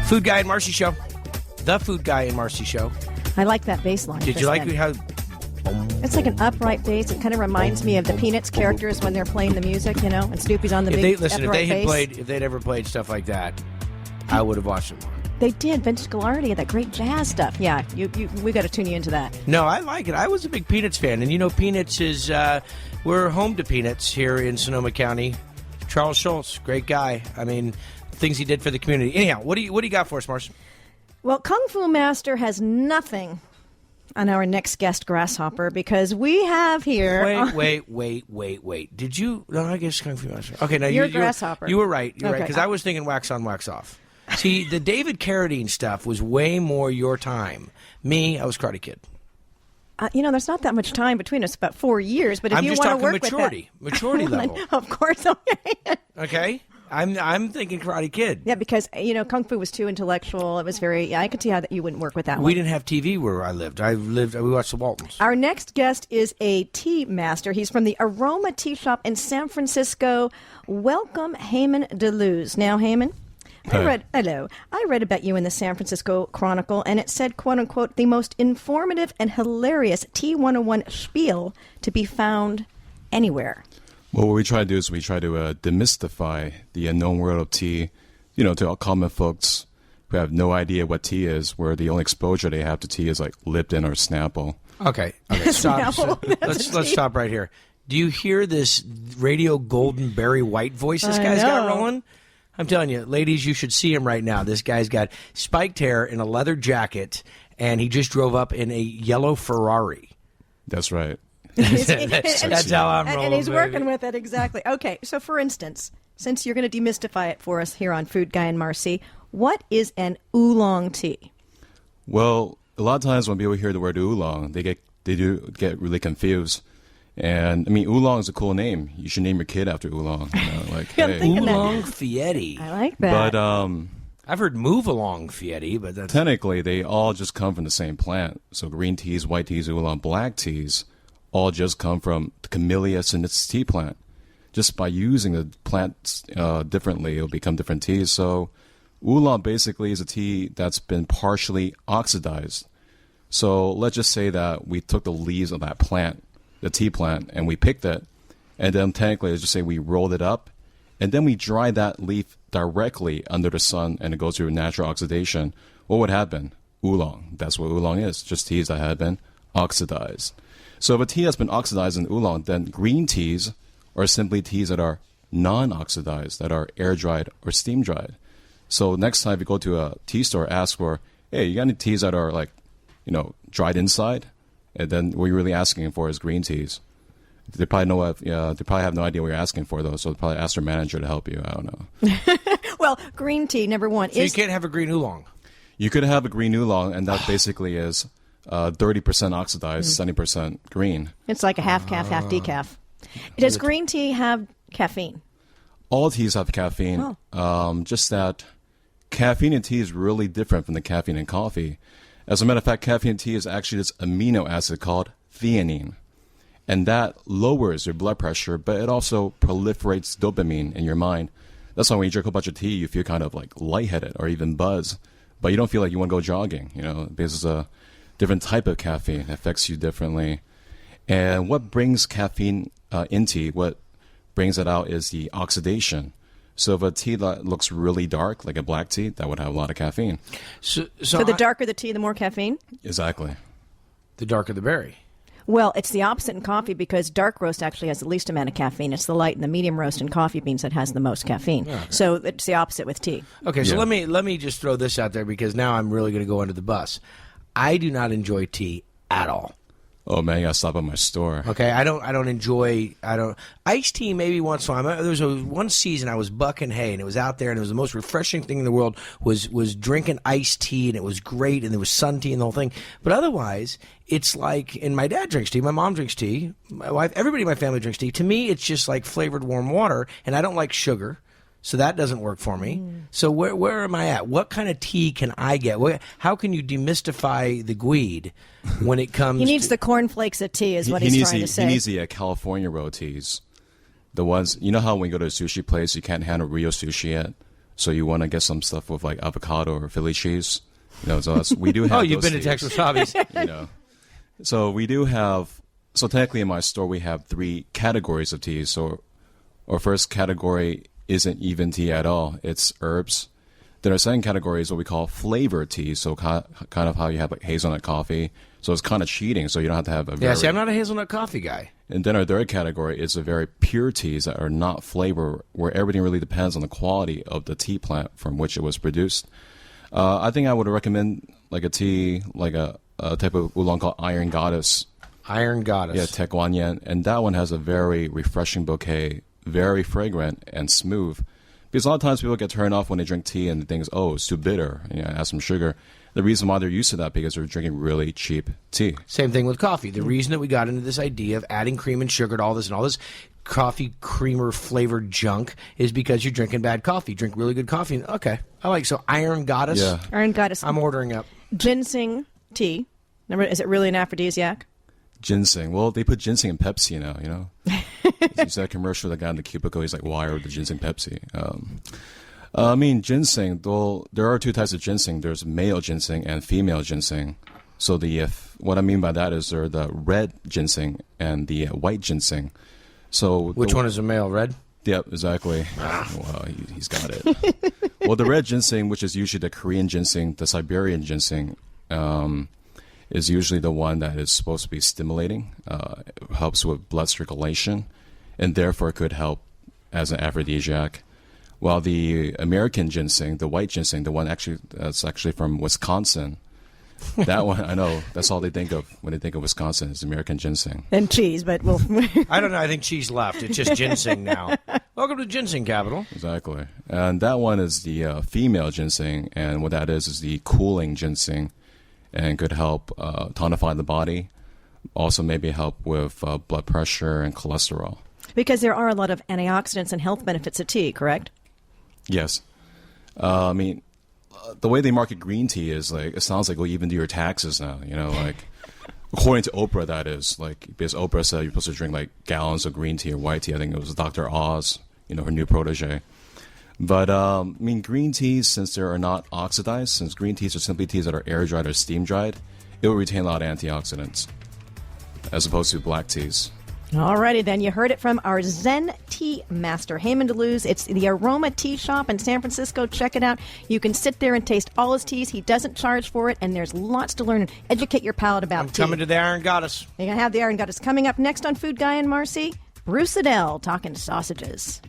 Food Guy and Marcy Show. The Food Guy and Marcy Show. I like that bass line. Did you like how... It's like an upright bass. It kind of reminds me of the Peanuts characters when they're playing the music, you know, and Snoopy's on the big upright bass. If they'd ever played stuff like that, I would have watched it more. They did. Vince Gilardi had that great jazz stuff. Yeah, we got to tune you into that. No, I like it. I was a big Peanuts fan, and you know, Peanuts is we're home to Peanuts here in Sonoma County. Charles Schultz, great guy. I mean, things he did for the community. Anyhow, what do you got for us, Marcy? Well, Kung Fu Master has nothing on our next guest, Grasshopper, because we have here... Wait. Did you... No, I guess Kung Fu Master. Okay, now you're Grasshopper. You were right. You're right, because I was thinking wax on, wax off. See, the David Carradine stuff was way more your time. Me, I was Karate Kid. You know, there's not that much time between us, about 4 years, but if you want to work maturity, with that... maturity level. Of course, okay. Okay? I'm thinking Karate Kid. Yeah, because, you know, Kung Fu was too intellectual. It was very... Yeah, I could see how you wouldn't work with that one. We didn't have TV where I lived. We watched the Waltons. Our next guest is a tea master. He's from the Aroma Tea Shop in San Francisco. Welcome, Haymen DeLuz. Now, Haymen... I read about you in the San Francisco Chronicle, and it said, quote unquote, the most informative and hilarious T101 spiel to be found anywhere. Well, what we try to do is we try to demystify the unknown world of tea, you know, to all common folks who have no idea what tea is, where the only exposure they have to tea is like Lipton or Snapple. Okay. Stop. Let's stop right here. Do you hear this radio golden Barry White voice this guy's got rolling? I'm telling you, ladies, you should see him right now. This guy's got spiked hair in a leather jacket, and he just drove up in a yellow Ferrari. That's right. That's how I'm rolling, and he's baby. working with it, exactly. Okay, so for instance, since you're going to demystify it for us here on Food Guy and Marcy, what is an oolong tea? Well, a lot of times when people hear the word oolong, they do get really confused. And, I mean, oolong is a cool name. You should name your kid after oolong. You know, like, hey. Oolong Fieri. I like that. But I've heard move along Fieri, but that's... Technically, they all just come from the same plant. So green teas, white teas, oolong, black teas all just come from the Camellia sinensis tea plant. Just by using the plants differently, it'll become different teas. So oolong basically is a tea that's been partially oxidized. So let's just say that we took the leaves of that plant, the tea plant, and we picked it, and then technically, let's just say we rolled it up, and then we dry that leaf directly under the sun, and it goes through natural oxidation. What would happen? Oolong. That's what oolong is, just teas that have been oxidized. So if a tea has been oxidized in oolong, then green teas are simply teas that are non-oxidized, that are air-dried or steam-dried. So next time you go to a tea store, ask for, hey, you got any teas that are like, you know, dried inside? And then what you're really asking for is green teas. They probably have no idea what you're asking for, though, so they'll probably ask their manager to help you. I don't know. Well, green tea, number one. So you can't have a green oolong. You could have a green oolong, and that basically is 30% oxidized, 70% green. It's like a half calf, half decaf. Does green tea have caffeine? All teas have caffeine. Just that caffeine in tea is really different from the caffeine in coffee. As a matter of fact, caffeine tea is actually this amino acid called theanine. And that lowers your blood pressure, but it also proliferates dopamine in your mind. That's why when you drink a bunch of tea, you feel kind of like lightheaded or even buzz. But you don't feel like you want to go jogging, you know, because it's a different type of caffeine. It affects you differently. And what brings caffeine in tea, what brings it out is the oxidation. So if a tea that looks really dark, like a black tea, that would have a lot of caffeine. So the darker the tea, the more caffeine? Exactly. The darker the berry. Well, it's the opposite in coffee because dark roast actually has the least amount of caffeine. It's the light and the medium roast in coffee beans that has the most caffeine. Yeah. So it's the opposite with tea. Okay, so let me just throw this out there because now I'm really going to go under the bus. I do not enjoy tea at all. Oh man, you gotta stop at my store. Okay, I don't enjoy iced tea maybe once in a while. There was one season I was bucking hay and it was out there and it was the most refreshing thing in the world was drinking iced tea and it was great and there was sun tea and the whole thing. But otherwise, it's like, and my dad drinks tea, my mom drinks tea, my wife, everybody in my family drinks tea. To me, it's just like flavored warm water, and I don't like sugar. So that doesn't work for me. So where am I at? What kind of tea can I get? How can you demystify the gweed when it comes? He needs the cornflakes of tea, is what he's trying to say. He needs the California roll teas. The ones, you know how when you go to a sushi place, you can't handle real sushi yet? So you want to get some stuff with like avocado or Philly cheese. So we do have. Oh, you've those been to teas, Texas Hobbies. So we do have. So technically, in my store, we have 3 categories of teas. So our first category isn't even tea at all; it's herbs. Then our second category is what we call flavored tea. So kind of how you have like hazelnut coffee. So it's kind of cheating. So you don't have to have a very. Yeah, see, I'm not a hazelnut coffee guy. And then our third category is a very pure teas that are not flavor, where everything really depends on the quality of the tea plant from which it was produced. I think I would recommend like a tea, like a type of oolong called Iron Goddess. Iron Goddess. Yeah, Tek Wan Yen. And that one has a very refreshing bouquet, very fragrant and smooth. Because a lot of times people get turned off when they drink tea and they think, oh, it's too bitter. Add some sugar. The reason why they're used to that because they're drinking really cheap tea. Same thing with coffee. The reason that we got into this idea of adding cream and sugar to all this coffee creamer flavored junk is because you're drinking bad coffee. Drink really good coffee. Okay. I like so Iron Goddess. Yeah. Iron Goddess. I'm ordering up. Ginseng tea. Remember, is it really an aphrodisiac? Ginseng. Well, they put ginseng in Pepsi now, You see that commercial, the guy in the cubicle, he's like, why are the ginseng Pepsi? I mean, ginseng, though, there are 2 types of ginseng. There's male ginseng and female ginseng. So what I mean by that is there are the red ginseng and the white ginseng. So which one is a male? Red? Yep, exactly. Well, he's got it. Well, the red ginseng, which is usually the Korean ginseng, the Siberian ginseng, is usually the one that is supposed to be stimulating, helps with blood circulation, and therefore could help as an aphrodisiac. While the American ginseng, the white ginseng, the one that's actually from Wisconsin, that one, I know, that's all they think of when they think of Wisconsin is American ginseng. And cheese, but we'll... I don't know. I think cheese left. It's just ginseng now. Welcome to ginseng capital. Exactly. And that one is the female ginseng, and what that is the cooling ginseng, and could help tonify the body, also maybe help with blood pressure and cholesterol. Because there are a lot of antioxidants and health benefits of tea, correct? Yes. I mean, the way they market green tea is like, it sounds like we'll even do your taxes now, like, according to Oprah, that is. Like, because Oprah said you're supposed to drink like gallons of green tea or white tea. I think it was Dr. Oz, her new protege. But, I mean, green teas, since they are not oxidized, since green teas are simply teas that are air-dried or steam-dried, it will retain a lot of antioxidants, as opposed to black teas. Alrighty then, you heard it from our Zen tea master, Haymen DeLuz. It's the Aroma Tea Shop in San Francisco. Check it out. You can sit there and taste all his teas. He doesn't charge for it, and there's lots to learn and educate your palate about tea. Coming to the Iron Goddess. You're going to have the Iron Goddess coming up next on Food Guy and Marcy. Bruce Adele talking sausages.